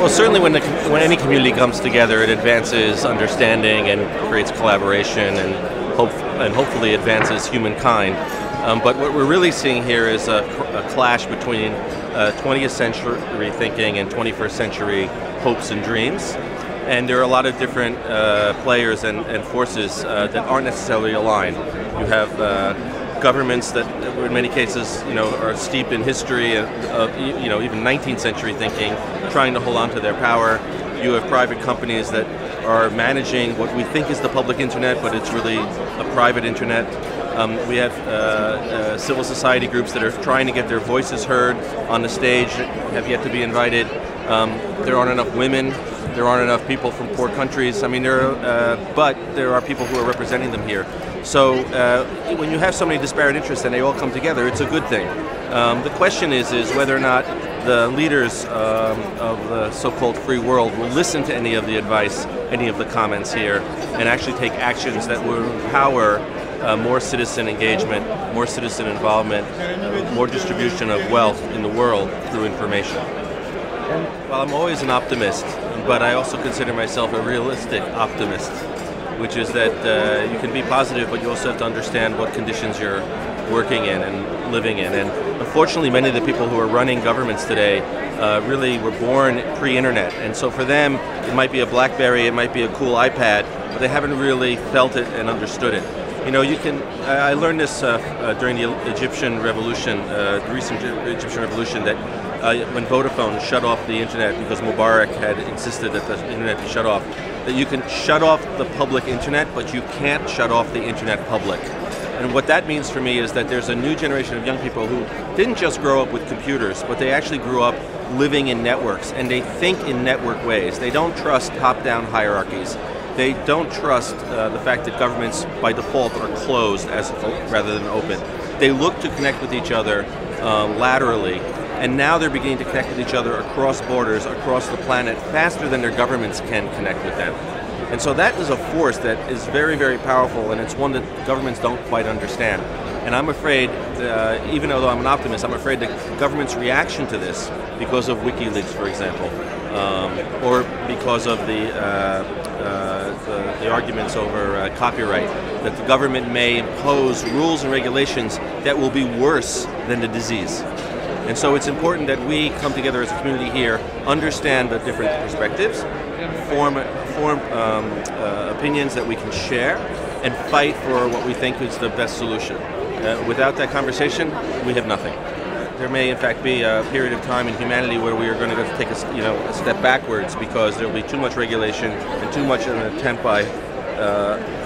Well, certainly when any community comes together, it advances understanding and creates collaboration and hopefully advances humankind. But what we're really seeing here is a clash between 20th century thinking and 21st century hopes and dreams. And there are a lot of different players and forces that aren't necessarily aligned. You have governments that, in many cases, are steeped in history of, even 19th century thinking, trying to hold on to their power. You have private companies that are managing what we think is the public internet, but it's really a private internet. We have civil society groups that are trying to get their voices heard on the stage, have yet to be invited. There aren't enough women. There aren't enough people from poor countries. I mean, but there are people who are representing them here. So when you have so many disparate interests and they all come together, it's a good thing. The question is whether or not the leaders of the so-called free world will listen to any of the advice, any of the comments here, and actually take actions that will empower more citizen engagement, more citizen involvement, more distribution of wealth in the world through information. Well, I'm always an optimist, but I also consider myself a realistic optimist, which is that you can be positive, but you also have to understand what conditions you're working in and living in. And unfortunately, many of the people who are running governments today really were born pre-internet. And so for them, it might be a BlackBerry, it might be a cool iPad, but they haven't really felt it and understood it. I learned this during the Egyptian Revolution, the recent Egyptian Revolution, that when Vodafone shut off the internet because Mubarak had insisted that the internet be shut off, that you can shut off the public internet, but you can't shut off the internet public. And what that means for me is that there's a new generation of young people who didn't just grow up with computers, but they actually grew up living in networks, and they think in network ways. They don't trust top-down hierarchies. They don't trust the fact that governments, by default, are closed rather than open. They look to connect with each other laterally, and now they're beginning to connect with each other across borders, across the planet, faster than their governments can connect with them. And so that is a force that is very, very powerful, and it's one that governments don't quite understand. And I'm afraid, even though I'm an optimist, I'm afraid that government's reaction to this, because of WikiLeaks, for example, or because of the arguments over copyright, that the government may impose rules and regulations that will be worse than the disease. And so it's important that we come together as a community here, understand the different perspectives, form opinions that we can share, and fight for what we think is the best solution. Without that conversation, we have nothing. There may, in fact, be a period of time in humanity where we are going to take a step backwards because there will be too much regulation and too much of an attempt by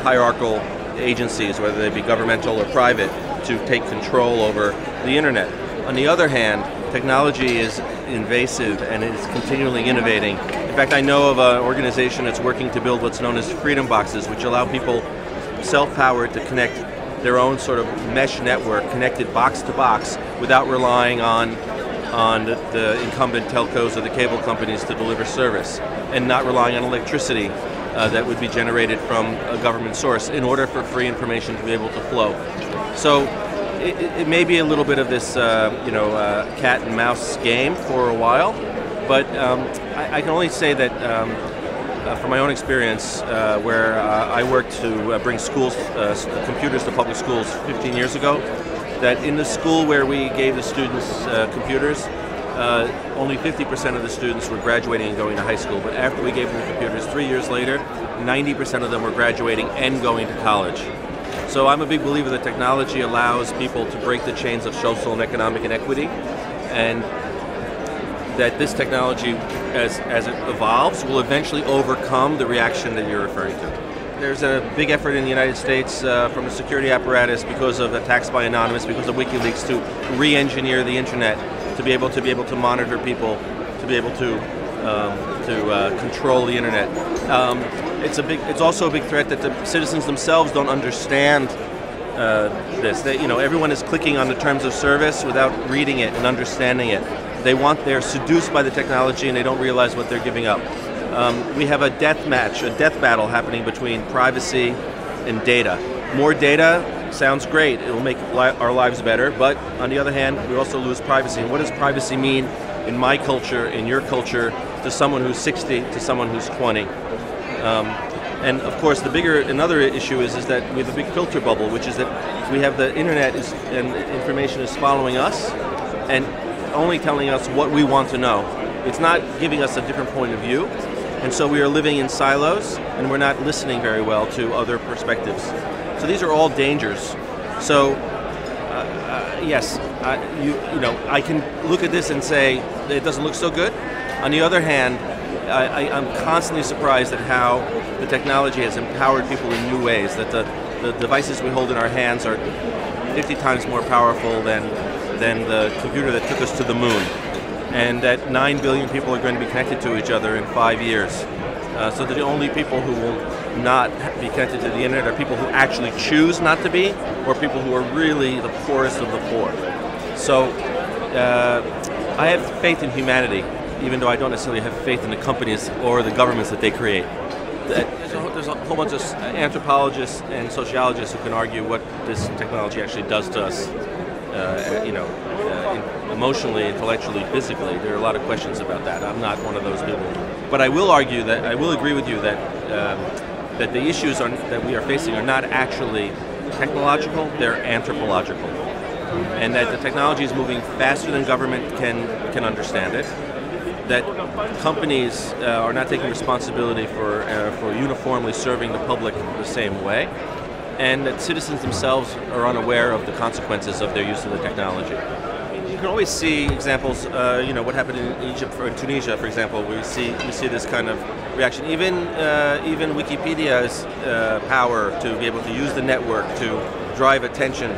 hierarchical agencies, whether they be governmental or private, to take control over the internet. On the other hand, technology is invasive and is continually innovating. In fact, I know of an organization that's working to build what's known as freedom boxes, which allow people self-powered to connect their own sort of mesh network, connected box to box, without relying on the incumbent telcos or the cable companies to deliver service, and not relying on electricity that would be generated from a government source in order for free information to be able to flow. So it may be a little bit of this cat and mouse game for a while, but I can only say that from my own experience, where I worked to bring computers to public schools 15 years ago, that in the school where we gave the students computers, only 50% of the students were graduating and going to high school. But after we gave them the computers, 3 years later, 90% of them were graduating and going to college. So I'm a big believer that technology allows people to break the chains of social and economic inequity, and that this technology, as it evolves, will eventually overcome the reaction that you're referring to. There's a big effort in the United States from the security apparatus because of attacks by Anonymous, because of WikiLeaks, to re-engineer the internet, to be able to monitor people, to be able to control the internet. It's also a big threat that the citizens themselves don't understand this. Everyone is clicking on the terms of service without reading it and understanding it. They're seduced by the technology and they don't realize what they're giving up. We have a death battle happening between privacy and data. More data sounds great, it will make our lives better, but on the other hand, we also lose privacy. And what does privacy mean in my culture, in your culture, to someone who's 60 to someone who's 20. And of course, another issue is that we have a big filter bubble, which is that we have the internet and information is following us and only telling us what we want to know. It's not giving us a different point of view, and so we are living in silos, and we're not listening very well to other perspectives. So these are all dangers. So yes, I can look at this and say it doesn't look so good. On the other hand, I'm constantly surprised at how the technology has empowered people in new ways, that the devices we hold in our hands are 50 times more powerful than the computer that took us to the moon, and that 9 billion people are going to be connected to each other in 5 years. So that the only people who will not be connected to the internet are people who actually choose not to be, or people who are really the poorest of the poor. So I have faith in humanity, even though I don't necessarily have faith in the companies or the governments that they create. There's a whole bunch of anthropologists and sociologists who can argue what this technology actually does to us, emotionally, intellectually, physically. There are a lot of questions about that. I'm not one of those people. But I will argue that, I will agree with you that that the issues that we are facing are not actually technological, they're anthropological. And that the technology is moving faster than government can understand it. That companies are not taking responsibility for uniformly serving the public the same way, and that citizens themselves are unaware of the consequences of their use of the technology. You can always see examples, what happened in Egypt or in Tunisia, for example. We see this kind of reaction. Even Wikipedia's power to be able to use the network to drive attention,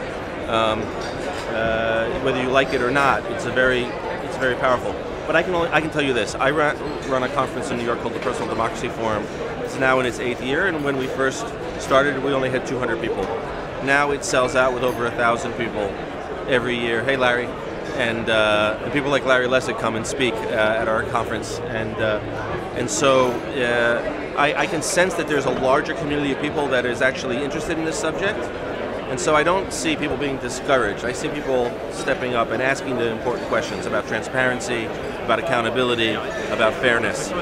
whether you like it or not, it's very powerful. But I can tell you this: I run a conference in New York called the Personal Democracy Forum. It's now in its 8th year, and when we first started, we only had 200 people. Now it sells out with over 1,000 people every year. Hey, Larry, and people like Larry Lessig come and speak at our conference, and so I can sense that there's a larger community of people that is actually interested in this subject. And so I don't see people being discouraged. I see people stepping up and asking the important questions about transparency, about accountability, about fairness.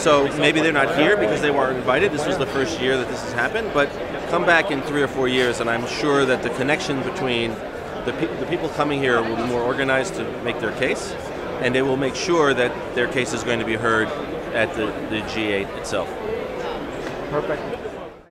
So maybe they're not here because they weren't invited. This was the first year that this has happened, but come back in 3 or 4 years and I'm sure that the connection between the people coming here will be more organized to make their case, and they will make sure that their case is going to be heard at the G8 itself. Perfect.